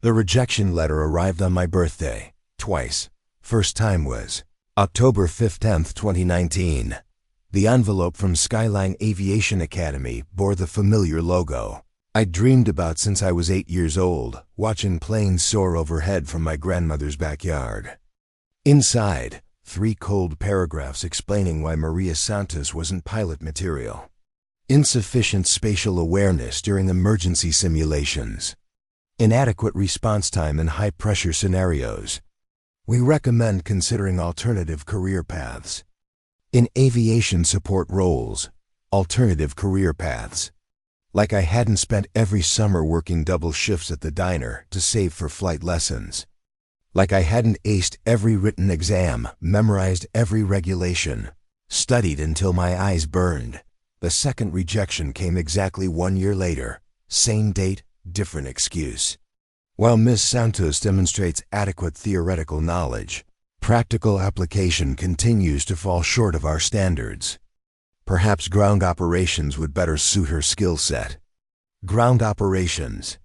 The rejection letter arrived on my birthday, twice. First time was October 15, 2019. The envelope from Skyline Aviation Academy bore the familiar logo I'd dreamed about since I was 8 years old, watching planes soar overhead from my grandmother's backyard. Inside, 3 cold paragraphs explaining why Maria Santos wasn't pilot material. Insufficient spatial awareness during emergency simulations. Inadequate response time in high-pressure scenarios. We recommend considering alternative career paths. In aviation support roles, alternative career paths. Like I hadn't spent every summer working double shifts at the diner to save for flight lessons. Like I hadn't aced every written exam, memorized every regulation, studied until my eyes burned. The second rejection came exactly 1 year later. Same date, different excuse. While Ms. Santos demonstrates adequate theoretical knowledge, practical application continues to fall short of our standards. Perhaps ground operations would better suit her skill set. Ground operations.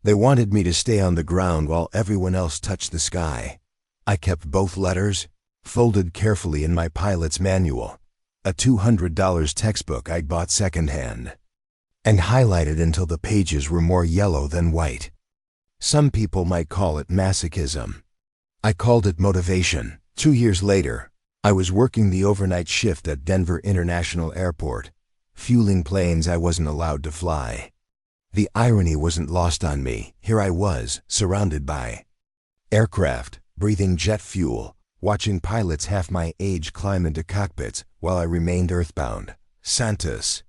They wanted me to stay on the ground while everyone else touched the sky. I kept both letters, folded carefully in my pilot's manual, a $200 textbook I'd bought secondhand, and highlighted until the pages were more yellow than white. Some people might call it masochism. I called it motivation. 2 years later, I was working the overnight shift at Denver International Airport, fueling planes I wasn't allowed to fly. The irony wasn't lost on me. Here I was, surrounded by aircraft, breathing jet fuel, watching pilots half my age climb into cockpits while I remained earthbound. Santos.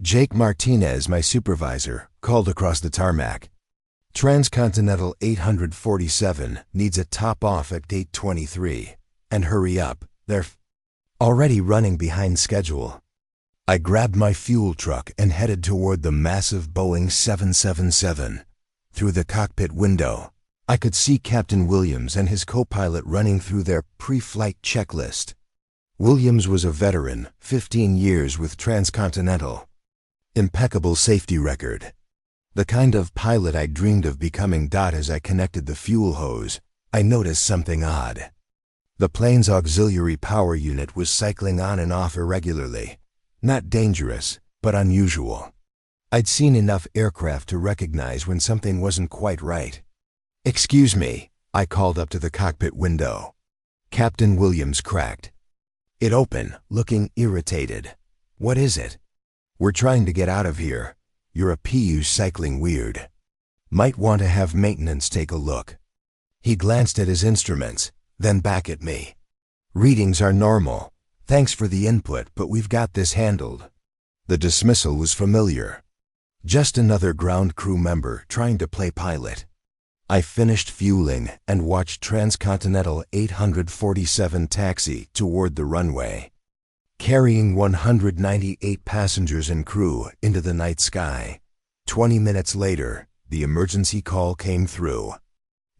Jake Martinez, my supervisor, called across the tarmac. TransContinental 847 needs a top-off at gate 23. And hurry up, they're already running behind schedule. I grabbed my fuel truck and headed toward the massive Boeing 777. Through the cockpit window, I could see Captain Williams and his co-pilot running through their pre-flight checklist. Williams was a veteran, 15 years with TransContinental. Impeccable safety record. The kind of pilot I dreamed of becoming. As I connected the fuel hose, I noticed something odd. The plane's auxiliary power unit was cycling on and off irregularly. Not dangerous, but unusual. I'd seen enough aircraft to recognize when something wasn't quite right. "Excuse me," I called up to the cockpit window. Captain Williams cracked it open, looking irritated. "What is it?" "We're trying to get out of here. You're a PU cycling weird. Might want to have maintenance take a look." He glanced at his instruments, then back at me. "Readings are normal. Thanks for the input, but we've got this handled." The dismissal was familiar. Just another ground crew member trying to play pilot. I finished fueling and watched TransContinental 847 taxi toward the runway, carrying 198 passengers and crew into the night sky. 20 minutes later, the emergency call came through.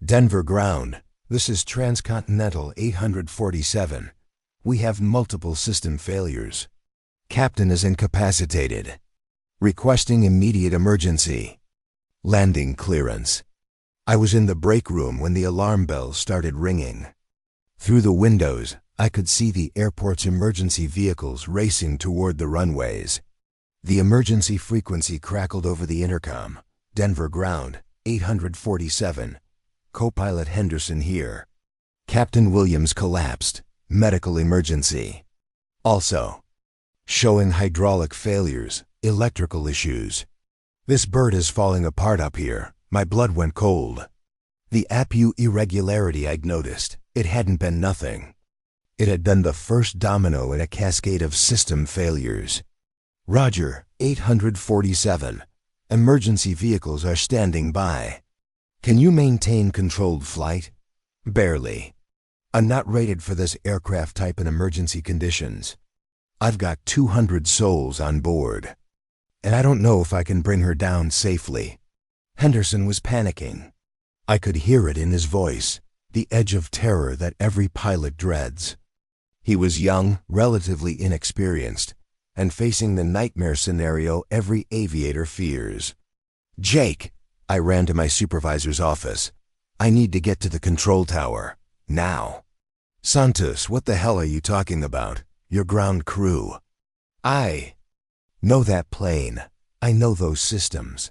"Denver ground. This is TransContinental 847. We have multiple system failures. Captain is incapacitated. Requesting immediate emergency. Landing clearance." I was in the break room when the alarm bells started ringing. Through the windows, I could see the airport's emergency vehicles racing toward the runways. The emergency frequency crackled over the intercom. "Denver ground, 847. Co-pilot Henderson here. Captain Williams collapsed. Medical emergency." Also, showing hydraulic failures, electrical issues. "This bird is falling apart up here." My blood went cold. The APU irregularity I'd noticed, it hadn't been nothing. It had been the first domino in a cascade of system failures. "Roger, 847. Emergency vehicles are standing by. Can you maintain controlled flight?" "Barely. I'm not rated for this aircraft type in emergency conditions. I've got 200 souls on board, and I don't know if I can bring her down safely." Henderson was panicking. I could hear it in his voice, the edge of terror that every pilot dreads. He was young, relatively inexperienced, and facing the nightmare scenario every aviator fears. "Jake," I ran to my supervisor's office. I need to get to the control tower. Now. Santos, what the hell are you talking about? Your ground crew. I know that plane. I know those systems.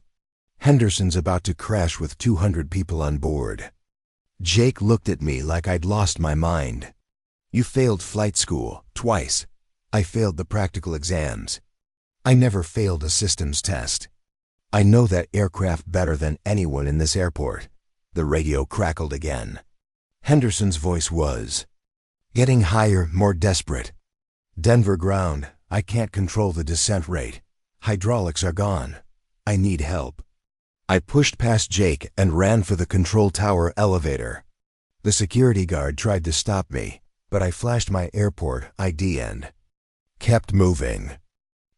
Henderson's about to crash with 200 people on board. Jake looked at me like I'd lost my mind. You failed flight school, twice. I failed the practical exams. I never failed a systems test. I know that aircraft better than anyone in this airport. The radio crackled again. Henderson's voice was getting higher, more desperate. Denver ground, I can't control the descent rate. Hydraulics are gone. I need help. I pushed past Jake and ran for the control tower elevator. The security guard tried to stop me, but I flashed my airport ID and kept moving.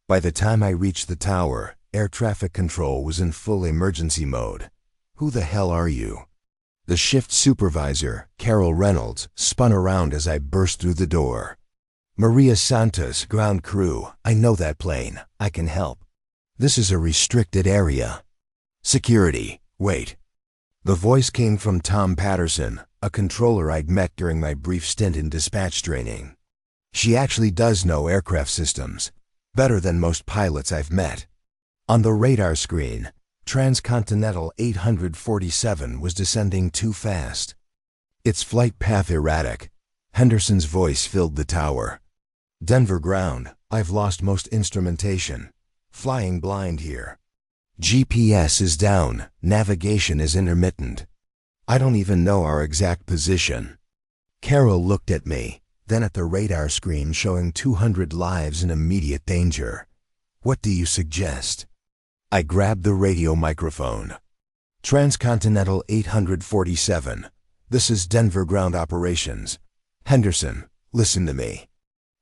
By the time I reached the tower, air traffic control was in full emergency mode. Who the hell are you? The shift supervisor, Carol Reynolds, spun around as I burst through the door. Maria Santos, ground crew. I know that plane. I can help. This is a restricted area. Security, wait. The voice came from Tom Patterson, a controller I'd met during my brief stint in dispatch training. She actually does know aircraft systems, better than most pilots I've met. On the radar screen, TransContinental 847 was descending too fast. Its flight path erratic. Henderson's voice filled the tower. Denver ground, I've lost most instrumentation. Flying blind here. GPS is down, navigation is intermittent. I don't even know our exact position. Carol looked at me, then at the radar screen showing 200 lives in immediate danger. What do you suggest? I grabbed the radio microphone. TransContinental 847. This is Denver ground operations. Henderson, listen to me.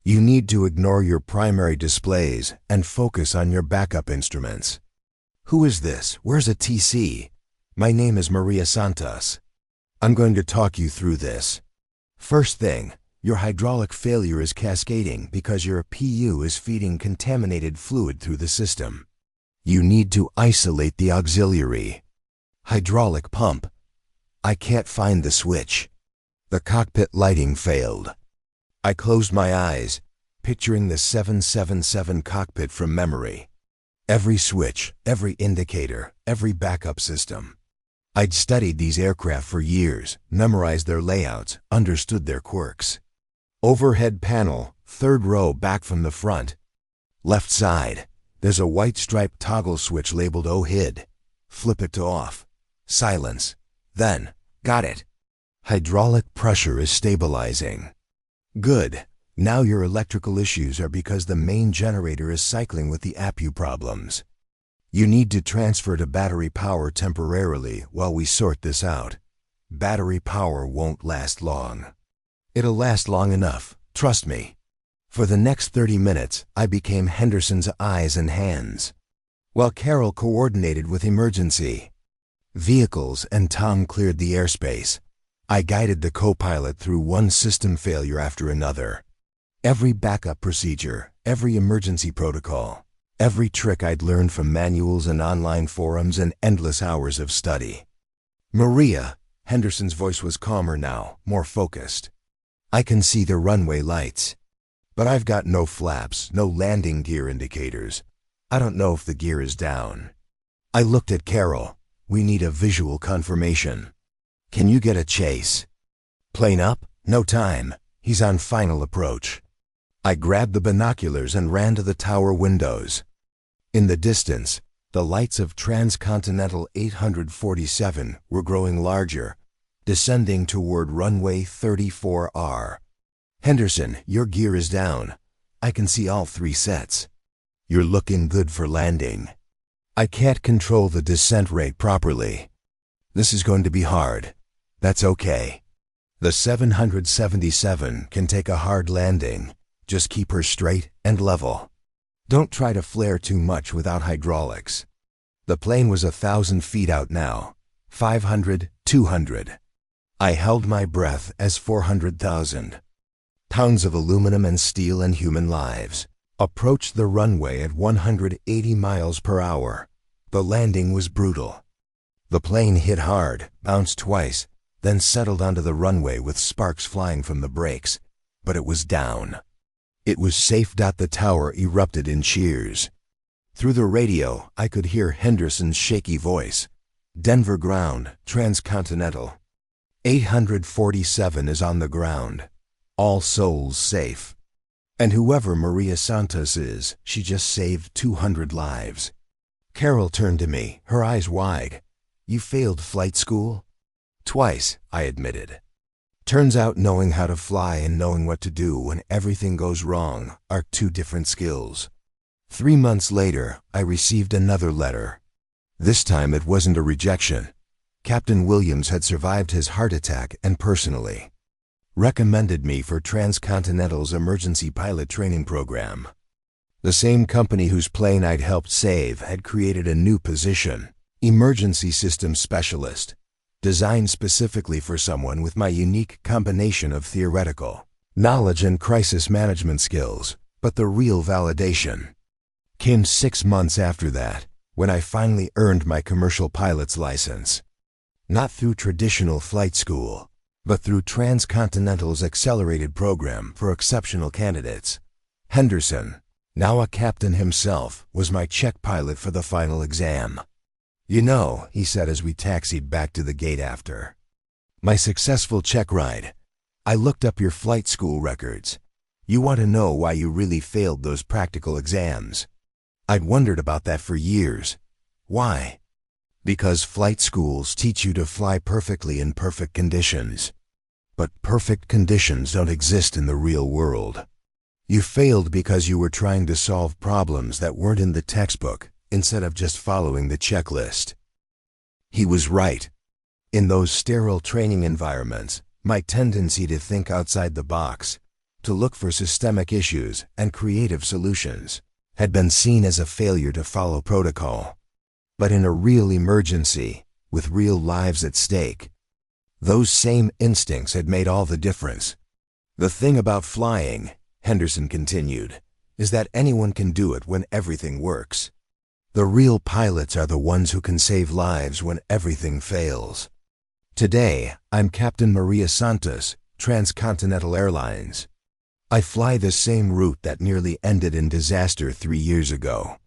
You need to ignore your primary displays and focus on your backup instruments. Who is this? Where's a TC? My name is Maria Santos. I'm going to talk you through this. First thing, your hydraulic failure is cascading because your PU is feeding contaminated fluid through the system. You need to isolate the auxiliary. Hydraulic pump. I can't find the switch. The cockpit lighting failed. I closed my eyes, picturing the 777 cockpit from memory. Every switch, every indicator, every backup system. I'd studied these aircraft for years, memorized their layouts, understood their quirks. Overhead panel, third row back from the front. Left side, there's a white striped toggle switch labeled OHID. Flip it to off. Silence. Then, got it. Hydraulic pressure is stabilizing. Good. Now your electrical issues are because the main generator is cycling with the APU problems. You need to transfer to battery power temporarily while we sort this out. Battery power won't last long. It'll last long enough, trust me. For the next 30 minutes, I became Henderson's eyes and hands, while Carol coordinated with emergency vehicles and Tom cleared the airspace. I guided the co-pilot through one system failure after another. Every backup procedure, every emergency protocol, every trick I'd learned from manuals and online forums and endless hours of study. Maria, Henderson's voice was calmer now, more focused. I can see the runway lights. But I've got no flaps, no landing gear indicators. I don't know if the gear is down. I looked at Carol. We need a visual confirmation. Can you get a chase? Plane up? No time. He's on final approach. I grabbed the binoculars and ran to the tower windows. In the distance, the lights of TransContinental 847 were growing larger, descending toward runway 34R. Henderson, your gear is down. I can see all 3 sets. You're looking good for landing. I can't control the descent rate properly. This is going to be hard. That's okay. The 777 can take a hard landing. Just keep her straight and level. Don't try to flare too much without hydraulics. The plane was 1,000 feet out now. 500, 200. I held my breath as 400,000 pounds of aluminum and steel and human lives approached the runway at 180 miles per hour. The landing was brutal. The plane hit hard, bounced twice, then settled onto the runway with sparks flying from the brakes, but it was down. It was safe. The tower erupted in cheers. Through the radio, I could hear Henderson's shaky voice. Denver ground, TransContinental. 847 is on the ground. All souls safe. And whoever Maria Santos is, she just saved 200 lives. Carol turned to me, her eyes wide. You failed flight school? Twice, I admitted. Turns out knowing how to fly and knowing what to do when everything goes wrong are two different skills. 3 months later, I received another letter. This time it wasn't a rejection. Captain Williams had survived his heart attack and personally recommended me for TransContinental's emergency pilot training program. The same company whose plane I'd helped save had created a new position, emergency systems specialist, designed specifically for someone with my unique combination of theoretical knowledge and crisis management skills. But the real validation came 6 months after that, when I finally earned my commercial pilot's license. Not through traditional flight school, but through TransContinental's accelerated program for exceptional candidates. Henderson, now a captain himself, was my check pilot for the final exam. You know, he said as we taxied back to the gate after my successful check ride, I looked up your flight school records. You want to know why you really failed those practical exams? I'd wondered about that for years. Why? Because flight schools teach you to fly perfectly in perfect conditions. But perfect conditions don't exist in the real world. You failed because you were trying to solve problems that weren't in the textbook, instead of just following the checklist. He was right. In those sterile training environments, my tendency to think outside the box, to look for systemic issues and creative solutions, had been seen as a failure to follow protocol. But in a real emergency, with real lives at stake, those same instincts had made all the difference. The thing about flying, Henderson continued, is that anyone can do it when everything works. The real pilots are the ones who can save lives when everything fails. Today, I'm Captain Maria Santos, TransContinental Airlines. I fly the same route that nearly ended in disaster 3 years ago.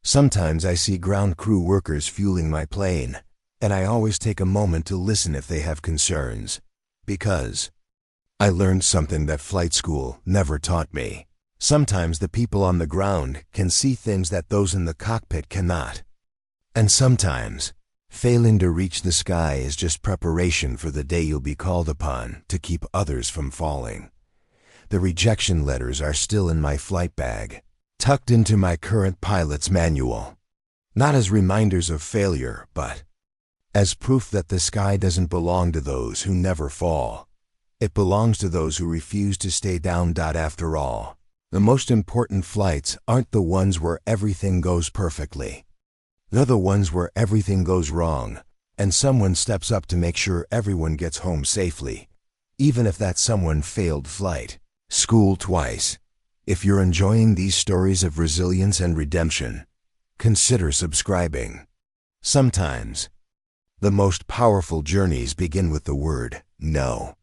Sometimes I see ground crew workers fueling my plane, and I always take a moment to listen if they have concerns, because I learned something that flight school never taught me. Sometimes the people on the ground can see things that those in the cockpit cannot. And sometimes, failing to reach the sky is just preparation for the day you'll be called upon to keep others from falling. The rejection letters are still in my flight bag, tucked into my current pilot's manual. Not as reminders of failure, but as proof that the sky doesn't belong to those who never fall. It belongs to those who refuse to stay down. After all, the most important flights aren't the ones where everything goes perfectly. They're the ones where everything goes wrong, and someone steps up to make sure everyone gets home safely, even if that someone failed flight school twice. If you're enjoying these stories of resilience and redemption, consider subscribing. Sometimes, the most powerful journeys begin with the word no.